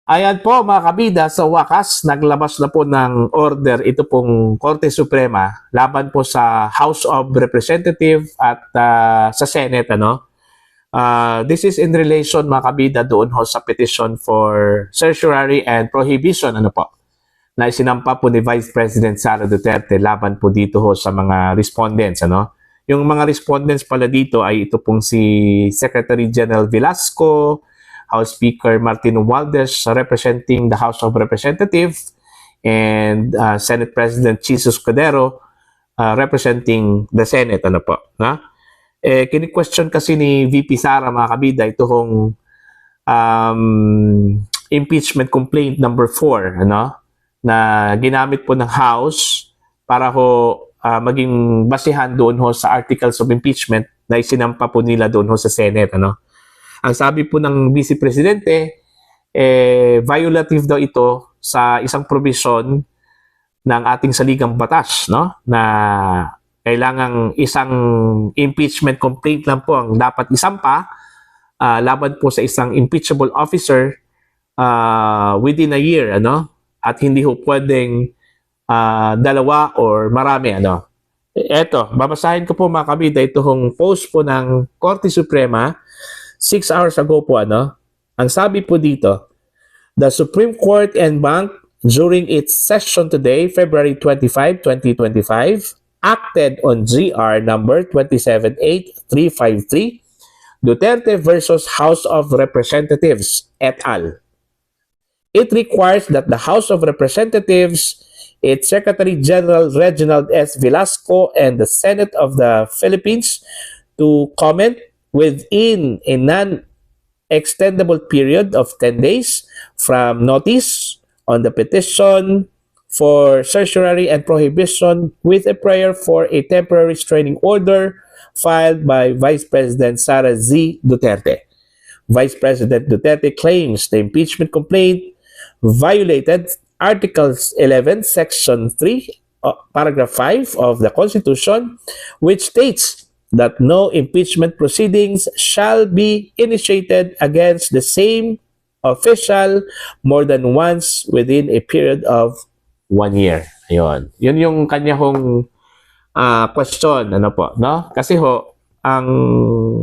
Ayan po mga kabida, sa wakas naglabas na po ng order ito pong Korte Suprema laban po sa House of Representatives at sa Senate. This is in relation mga kabida doon ho sa petition for certiorari and prohibition na isinampa po ni Vice President Sara Duterte laban po dito ho sa mga respondents. Yung mga respondents pala dito ay ito pong si Secretary General Velasco, House Speaker Martin Romualdez representing the House of Representatives, and Senate President Jesus Cordero representing the Senate. Kini-question kasi ni VP Sara mga kabida itong impeachment complaint number 4 na ginamit po ng House para maging basihan doon sa articles of impeachment na isinampa po nila doon sa Senate. Ang sabi po ng Vice Presidente, violative daw ito sa isang provision ng ating saligang batas, na kailangang isang impeachment complaint lang po ang dapat isampa laban po sa isang impeachable officer within a year, at hindi po pwedeng dalawa or marami. Eto, babasahin ko po mga kabida itong post po ng Korte Suprema 6 hours ago po. Ang sabi po dito, the Supreme Court en banc during its session today, February 25, 2025, acted on GR number 278-353, Duterte versus House of Representatives et al. It requires that the House of Representatives, its Secretary General Reginald S. Velasco, and the Senate of the Philippines to comment within a non-extendable period of 10 days from notice on the petition for certiorari and prohibition with a prayer for a temporary restraining order filed by Vice President Sara Z. Duterte. Vice President Duterte claims the impeachment complaint violated Articles 11, Section 3, Paragraph 5 of the Constitution, which states that no impeachment proceedings shall be initiated against the same official more than once within a period of 1 year. Ayun. Yun yung kanya question. Kasi ang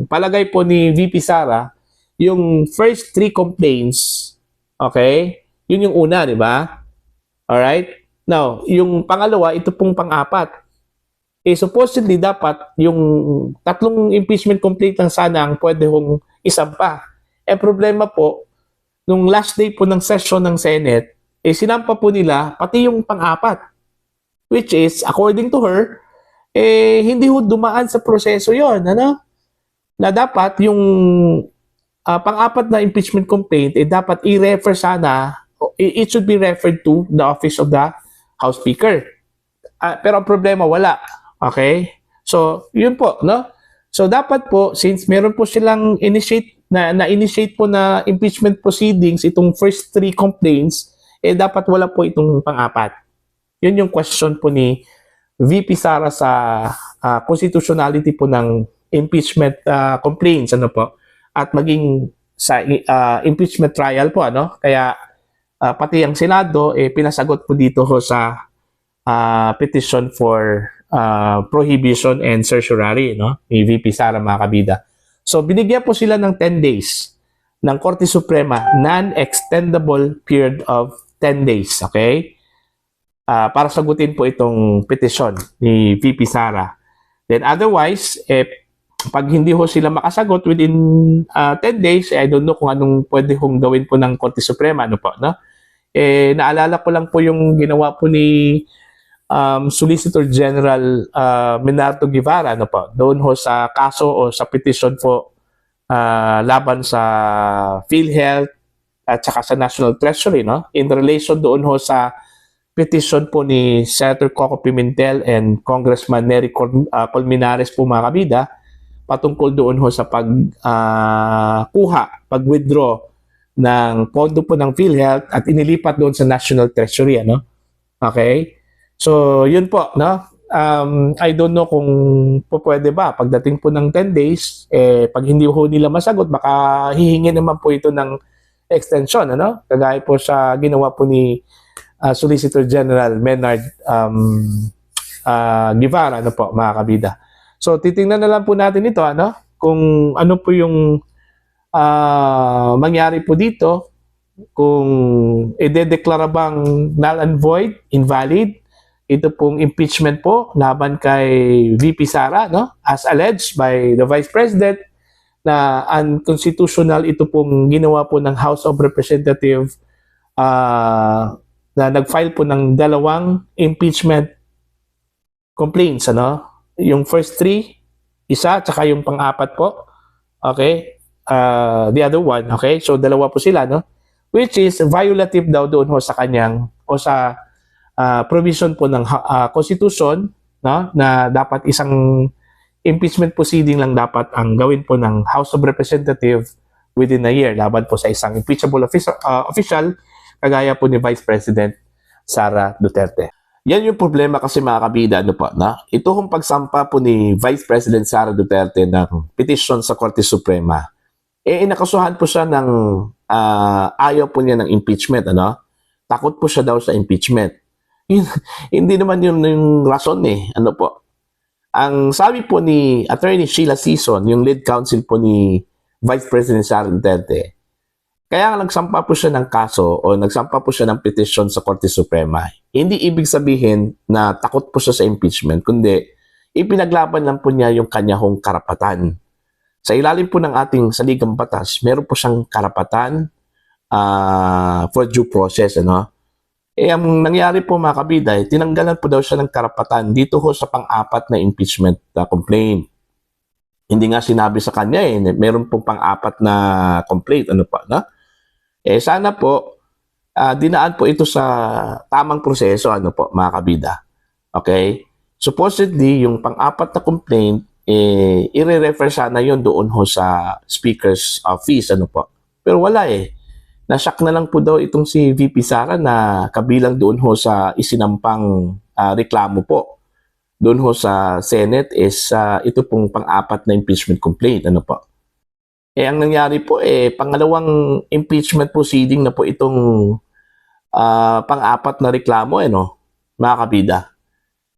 palagay po ni VP Sara, yung first 3 complaints, okay, yun yung una, di ba? Alright? Now, yung pangalawa, ito pong pang-apat. Supposedly dapat yung 3 impeachment complaint lang sana ang pwede isampa. Problema po, nung last day po ng session ng Senate, sinampa po nila pati yung pang-apat. Which is, according to her, hindi dumaan sa proseso yon, na dapat yung pang-apat na impeachment complaint, dapat i-refer sana, it should be referred to the office of the House Speaker. Pero ang problema, wala. Okay? So, yun po, So, dapat po, since meron po silang na-initiate po na impeachment proceedings, itong first 3 complaints, dapat wala po itong pang-apat. Yun yung question po ni VP Sara sa constitutionality po ng impeachment complaints, at maging sa impeachment trial po, Kaya, pati ang Senado, pinasagot po dito sa petition for prohibition and certiorari, ni VP Sara mga kabida. So, binigyan po sila ng 10 days ng Korte Suprema, non-extendable period of 10 days, okay? Para sagutin po itong petition ni VP Sara. Then otherwise, pag hindi sila makasagot within 10 days, I don't know kung anong pwede gawin po ng Korte Suprema, naalala ko lang po yung ginawa po ni Solicitor General Menardo Guevara, doon sa kaso o sa petition po laban sa PhilHealth at saka sa National Treasury, in relation doon sa petition po ni Senator Coco Pimentel and Congressman Nery Colmenares po mga kabida, patungkol doon sa pag-withdraw ng pondo po ng PhilHealth at inilipat doon sa National Treasury, Okay? So, yun po, I don't know kung pwede ba pagdating po ng 10 days, pag hindi nila masagot, baka hihingi naman po ito ng extension, ano? Kagaya po sa ginawa po ni Solicitor General Menard Guevara, ano po, mga kabida. So, titingnan na lang po natin ito, ano? Kung ano po yung mangyari po dito, kung idedeklara bang null and void, invalid, ito pong impeachment po laban kay VP Sara, no? As alleged by the Vice President, na unconstitutional ito pong ginawa po ng House of Representatives na nag-file po ng 2 impeachment complaints, ano? Yung first 3, isa, tsaka yung pang-4 po. Okay? The other one, okay? So, 2 po sila, no? Which is violative daw doon ho sa kanyang o sa provision po ng Constitution, no? Na dapat isang impeachment proceeding lang dapat ang gawin po ng House of Representatives within a year laban po sa isang impeachable official kagaya po ni Vice President Sara Duterte. Yan yung problema kasi mga kabida, ano po, na ito hong pagsampa po ni Vice President Sara Duterte ng petition sa Korte Suprema. Inakasuhan po siya ng ayaw po niya ng impeachment, ano? Takot po siya daw sa impeachment. Hindi naman yun yung rason ano po. Ang sabi po ni Attorney Sheila Sison, yung lead counsel po ni Vice President Sara Duterte, kaya nagsampa po siya ng kaso o nagsampa po siya ng petition sa Korte Suprema. Hindi ibig sabihin na takot po siya sa impeachment, kundi ipinaglaban lang po niya yung kanya hong karapatan. Sa ilalim po ng ating saligang batas, meron po siyang karapatan for due process, ano? Ang nangyari po mga kabida, tinanggalan po daw siya ng karapatan dito ho sa pang-4 na impeachment complaint. Hindi nga sinabi sa kanya meron pong pang-4 na complaint, ano pa, no? Sana po, dinaan po ito sa tamang proseso, ano po, mga kabida. Okay? Supposedly, yung pang-4 na complaint, i-refer sana yun doon ho sa Speaker's Office, ano po. Pero wala Nasyak na lang po daw itong si VP Sara na kabilang doon ho sa isinampang reklamo po. Doon ho sa Senate is ito pong pang-4 na impeachment complaint. Ano po? Ang nangyari po pangalawang impeachment proceeding na po itong pang-4 na reklamo, mga kabida.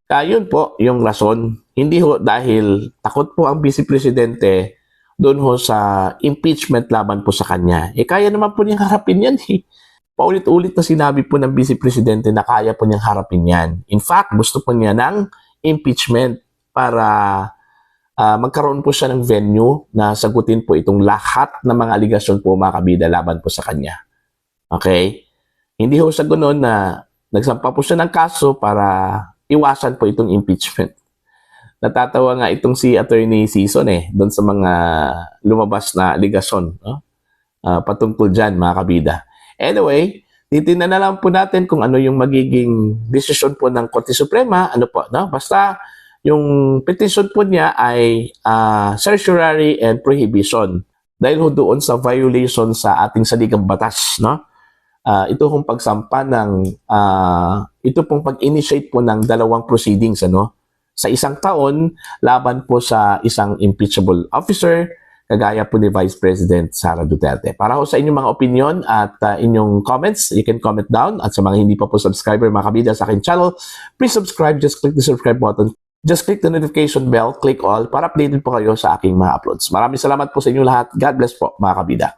Kaya yun po yung rason. Hindi ho dahil takot po ang Vice Presidente doon ho sa impeachment laban po sa kanya. Kaya naman po niyang harapin yan. Paulit-ulit na sinabi po ng Vice Presidente na kaya po niyang harapin yan. In fact, gusto po niya ng impeachment para magkaroon po siya ng venue na sagutin po itong lahat ng mga aligasyon po mga kabida laban po sa kanya. Okay? Hindi ho sa ganoon na nagsampa po siya ng kaso para iwasan po itong impeachment. Natatawa nga itong si Attorney Sison doon sa mga lumabas na aligasyon, no? Patungkol dyan, mga kabida. Anyway, titingnan na lang po natin kung ano yung magiging desisyon po ng Korte Suprema. Ano po, no? Basta yung petition po niya ay certiorari and prohibition. Dahil ho doon sa violation sa ating saligang batas, no? Ito pong pagsampa ng ito pong pag-initiate po ng 2 proceedings, ano? Sa isang taon, laban po sa isang impeachable officer, kagaya po ni Vice President Sara Duterte. Para ho sa inyong mga opinion at inyong comments, you can comment down. At sa mga hindi pa po subscriber, mga kabida sa aking channel, please subscribe. Just click the subscribe button. Just click the notification bell, click all, para updated po kayo sa aking mga uploads. Maraming salamat po sa inyong lahat. God bless po, mga kabida.